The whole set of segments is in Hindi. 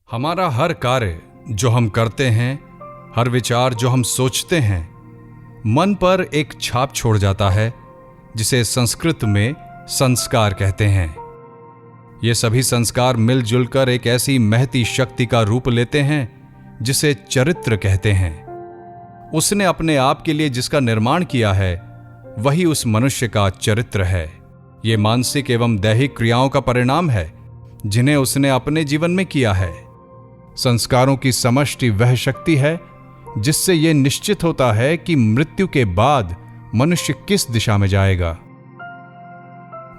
हमारा हर कार्य जो हम करते हैं, हर विचार जो हम सोचते हैं, मन पर एक छाप छोड़ जाता है, जिसे संस्कृत में संस्कार कहते हैं। ये सभी संस्कार मिलजुल कर एक ऐसी महती शक्ति का रूप लेते हैं जिसे चरित्र कहते हैं। उसने अपने आप के लिए जिसका निर्माण किया है, वही उस मनुष्य का चरित्र है। ये मानसिक एवं दैहिक क्रियाओं का परिणाम है जिन्हें उसने अपने जीवन में किया है। संस्कारों की समष्टि वह शक्ति है जिससे यह निश्चित होता है कि मृत्यु के बाद मनुष्य किस दिशा में जाएगा।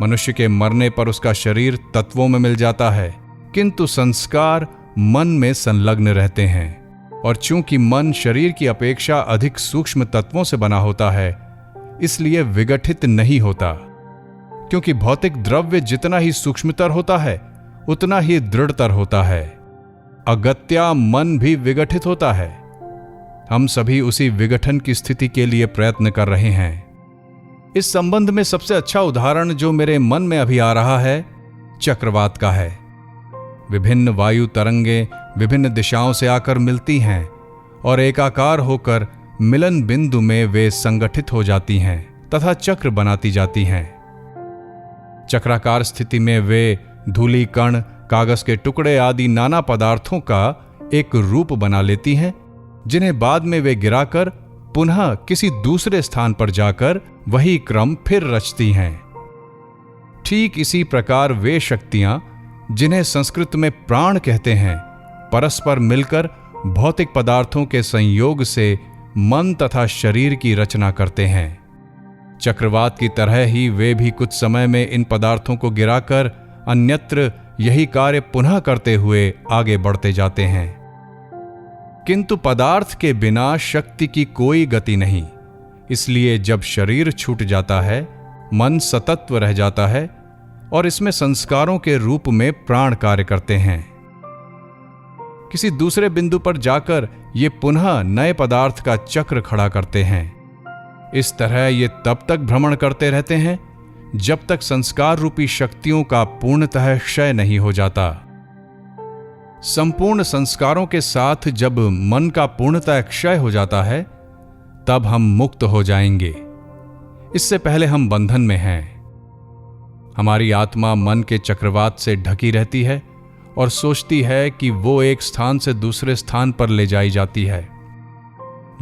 मनुष्य के मरने पर उसका शरीर तत्वों में मिल जाता है, किंतु संस्कार मन में संलग्न रहते हैं। और चूंकि मन शरीर की अपेक्षा अधिक सूक्ष्म तत्वों से बना होता है, इसलिए विघटित नहीं होता। क्योंकि भौतिक द्रव्य जितना ही सूक्ष्मतर होता है, उतना ही दृढ़तर होता है। अगत्या मन भी विघटित होता है। हम सभी उसी विघटन की स्थिति के लिए प्रयत्न कर रहे हैं। इस संबंध में सबसे अच्छा उदाहरण जो मेरे मन में अभी आ रहा है, चक्रवात का है। विभिन्न वायु तरंगें विभिन्न दिशाओं से आकर मिलती हैं और एकाकार होकर मिलन बिंदु में वे संगठित हो जाती हैं तथा चक्र बनाती जाती हैं। चक्राकार स्थिति में वे धूलि कण, कागज के टुकड़े आदि नाना पदार्थों का एक रूप बना लेती हैं, जिन्हें बाद में वे गिराकर पुनः किसी दूसरे स्थान पर जाकर वही क्रम फिर रचती हैं। ठीक इसी प्रकार वे शक्तियां, जिन्हें संस्कृत में प्राण कहते हैं, परस्पर मिलकर भौतिक पदार्थों के संयोग से मन तथा शरीर की रचना करते हैं। चक्रवात की तरह ही वे भी कुछ समय में इन पदार्थों को गिराकर अन्यत्र यही कार्य पुनः करते हुए आगे बढ़ते जाते हैं। किंतु पदार्थ के बिना शक्ति की कोई गति नहीं। इसलिए जब शरीर छूट जाता है, मन सतत्व रह जाता है और इसमें संस्कारों के रूप में प्राण कार्य करते हैं। किसी दूसरे बिंदु पर जाकर ये पुनः नए पदार्थ का चक्र खड़ा करते हैं। इस तरह ये तब तक भ्रमण करते रहते हैं जब तक संस्कार रूपी शक्तियों का पूर्णतः क्षय नहीं हो जाता। संपूर्ण संस्कारों के साथ जब मन का पूर्णतः क्षय हो जाता है, तब हम मुक्त हो जाएंगे। इससे पहले हम बंधन में हैं। हमारी आत्मा मन के चक्रवात से ढकी रहती है और सोचती है कि वो एक स्थान से दूसरे स्थान पर ले जाई जाती है।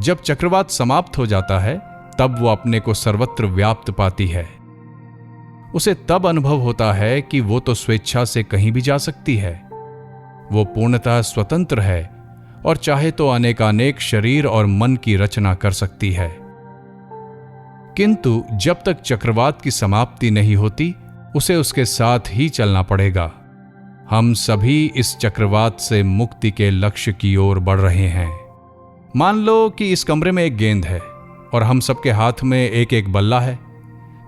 जब चक्रवात समाप्त हो जाता है, तब वो अपने को सर्वत्र व्याप्त पाती है। उसे तब अनुभव होता है कि वो तो स्वेच्छा से कहीं भी जा सकती है। वो पूर्णतः स्वतंत्र है और चाहे तो अनेकानेक शरीर और मन की रचना कर सकती है। किंतु जब तक चक्रवात की समाप्ति नहीं होती, उसे उसके साथ ही चलना पड़ेगा। हम सभी इस चक्रवात से मुक्ति के लक्ष्य की ओर बढ़ रहे हैं। मान लो कि इस कमरे में एक गेंद है और हम सबके हाथ में एक एक बल्ला है।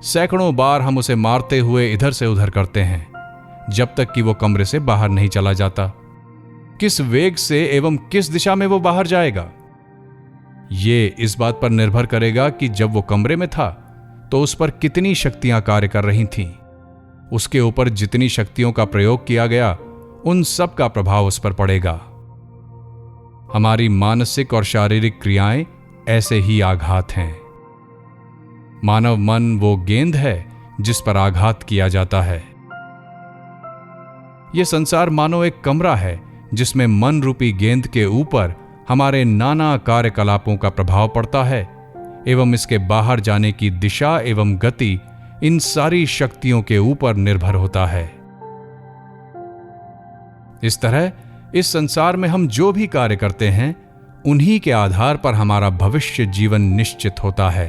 सैकड़ों बार हम उसे मारते हुए इधर से उधर करते हैं, जब तक कि वो कमरे से बाहर नहीं चला जाता। किस वेग से एवं किस दिशा में वो बाहर जाएगा, ये इस बात पर निर्भर करेगा कि जब वो कमरे में था तो उस पर कितनी शक्तियां कार्य कर रही थीं। उसके ऊपर जितनी शक्तियों का प्रयोग किया गया, उन सब का प्रभाव उस पर पड़ेगा। हमारी मानसिक और शारीरिक क्रियाएं ऐसे ही आघात हैं। मानव मन वो गेंद है जिस पर आघात किया जाता है। यह संसार मानो एक कमरा है जिसमें मन रूपी गेंद के ऊपर हमारे नाना कार्यकलापों का प्रभाव पड़ता है एवं इसके बाहर जाने की दिशा एवं गति इन सारी शक्तियों के ऊपर निर्भर होता है। इस तरह इस संसार में हम जो भी कार्य करते हैं, उन्हीं के आधार पर हमारा भविष्य जीवन निश्चित होता है।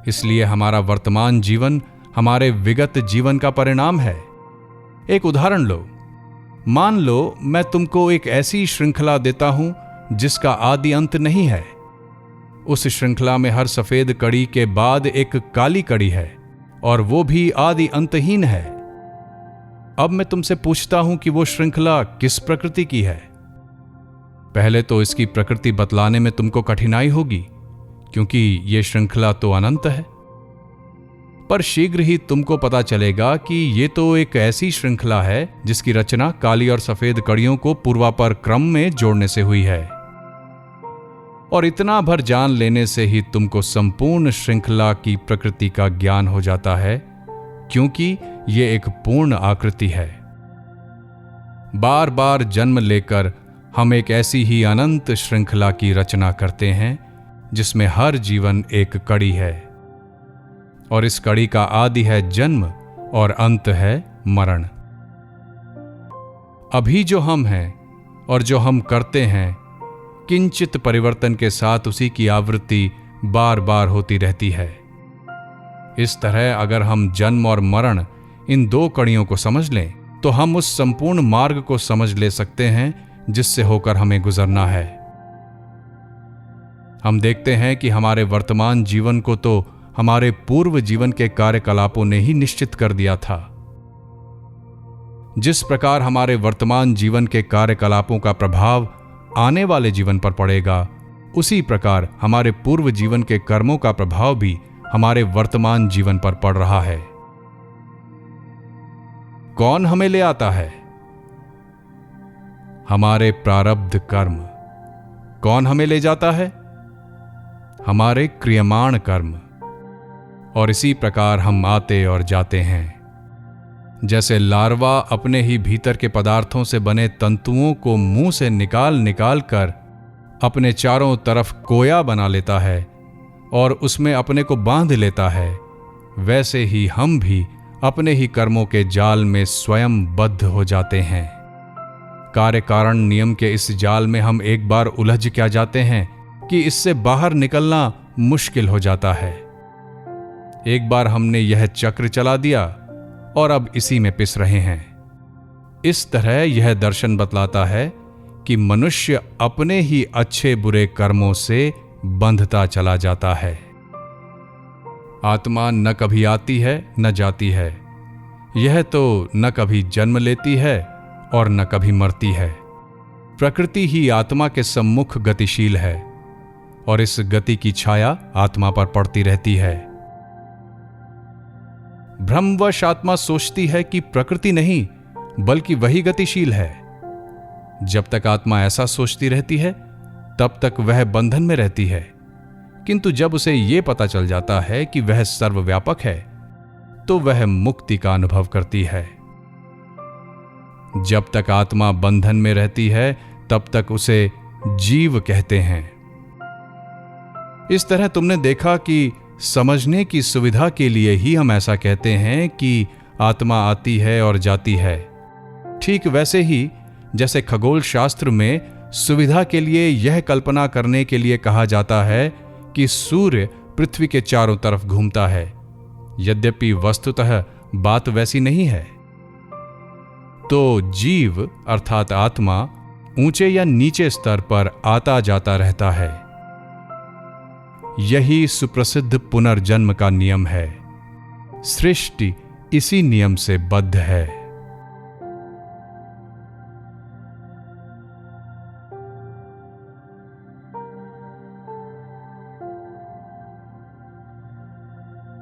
इसलिए हमारा वर्तमान जीवन हमारे विगत जीवन का परिणाम है। एक उदाहरण लो। मान लो मैं तुमको एक ऐसी श्रृंखला देता हूं जिसका आदि अंत नहीं है। उस श्रृंखला में हर सफेद कड़ी के बाद एक काली कड़ी है और वो भी आदि अंतहीन है। अब मैं तुमसे पूछता हूं कि वो श्रृंखला किस प्रकृति की है। पहले तो इसकी प्रकृति बतलाने में तुमको कठिनाई होगी, क्योंकि यह श्रृंखला तो अनंत है। पर शीघ्र ही तुमको पता चलेगा कि ये तो एक ऐसी श्रृंखला है जिसकी रचना काली और सफेद कड़ियों को पूर्वापर क्रम में जोड़ने से हुई है। और इतना भर जान लेने से ही तुमको संपूर्ण श्रृंखला की प्रकृति का ज्ञान हो जाता है, क्योंकि ये एक पूर्ण आकृति है। बार बार जन्म लेकर हम एक ऐसी ही अनंत श्रृंखला की रचना करते हैं जिसमें हर जीवन एक कड़ी है, और इस कड़ी का आदि है जन्म और अंत है मरण। अभी जो हम हैं और जो हम करते हैं, किंचित परिवर्तन के साथ उसी की आवृत्ति बार बार होती रहती है। इस तरह अगर हम जन्म और मरण इन दो कड़ियों को समझ लें तो हम उस संपूर्ण मार्ग को समझ ले सकते हैं जिससे होकर हमें गुजरना है। हम देखते हैं कि हमारे वर्तमान जीवन को तो हमारे पूर्व जीवन के कार्यकलापों ने ही निश्चित कर दिया था। जिस प्रकार हमारे वर्तमान जीवन के कार्यकलापों का प्रभाव आने वाले जीवन पर पड़ेगा, उसी प्रकार हमारे पूर्व जीवन के कर्मों का प्रभाव भी हमारे वर्तमान जीवन पर पड़ रहा है। कौन हमें ले आता है? हमारे प्रारब्ध कर्म। कौन हमें ले जाता है? हमारे क्रियमाण कर्म। और इसी प्रकार हम आते और जाते हैं। जैसे लार्वा अपने ही भीतर के पदार्थों से बने तंतुओं को मुंह से निकाल निकाल कर अपने चारों तरफ कोया बना लेता है और उसमें अपने को बांध लेता है, वैसे ही हम भी अपने ही कर्मों के जाल में स्वयं बद्ध हो जाते हैं। कार्य कारण नियम के इस जाल में हम एक बार उलझ क्या जाते हैं कि इससे बाहर निकलना मुश्किल हो जाता है। एक बार हमने यह चक्र चला दिया और अब इसी में पिस रहे हैं। इस तरह यह दर्शन बतलाता है कि मनुष्य अपने ही अच्छे बुरे कर्मों से बंधता चला जाता है। आत्मा न कभी आती है न जाती है। यह तो न कभी जन्म लेती है और न कभी मरती है। प्रकृति ही आत्मा के सम्मुख गतिशील है और इस गति की छाया आत्मा पर पड़ती रहती है। भ्रमवश आत्मा सोचती है कि प्रकृति नहीं बल्कि वही गतिशील है। जब तक आत्मा ऐसा सोचती रहती है तब तक वह बंधन में रहती है, किंतु जब उसे यह पता चल जाता है कि वह सर्वव्यापक है तो वह मुक्ति का अनुभव करती है। जब तक आत्मा बंधन में रहती है तब तक उसे जीव कहते हैं। इस तरह तुमने देखा कि समझने की सुविधा के लिए ही हम ऐसा कहते हैं कि आत्मा आती है और जाती है। ठीक वैसे ही जैसे खगोल शास्त्र में सुविधा के लिए यह कल्पना करने के लिए कहा जाता है कि सूर्य पृथ्वी के चारों तरफ घूमता है, यद्यपि वस्तुतः बात वैसी नहीं है। तो जीव अर्थात आत्मा ऊंचे या नीचे स्तर पर आता जाता रहता है। यही सुप्रसिद्ध पुनर्जन्म का नियम है। सृष्टि इसी नियम से बद्ध है।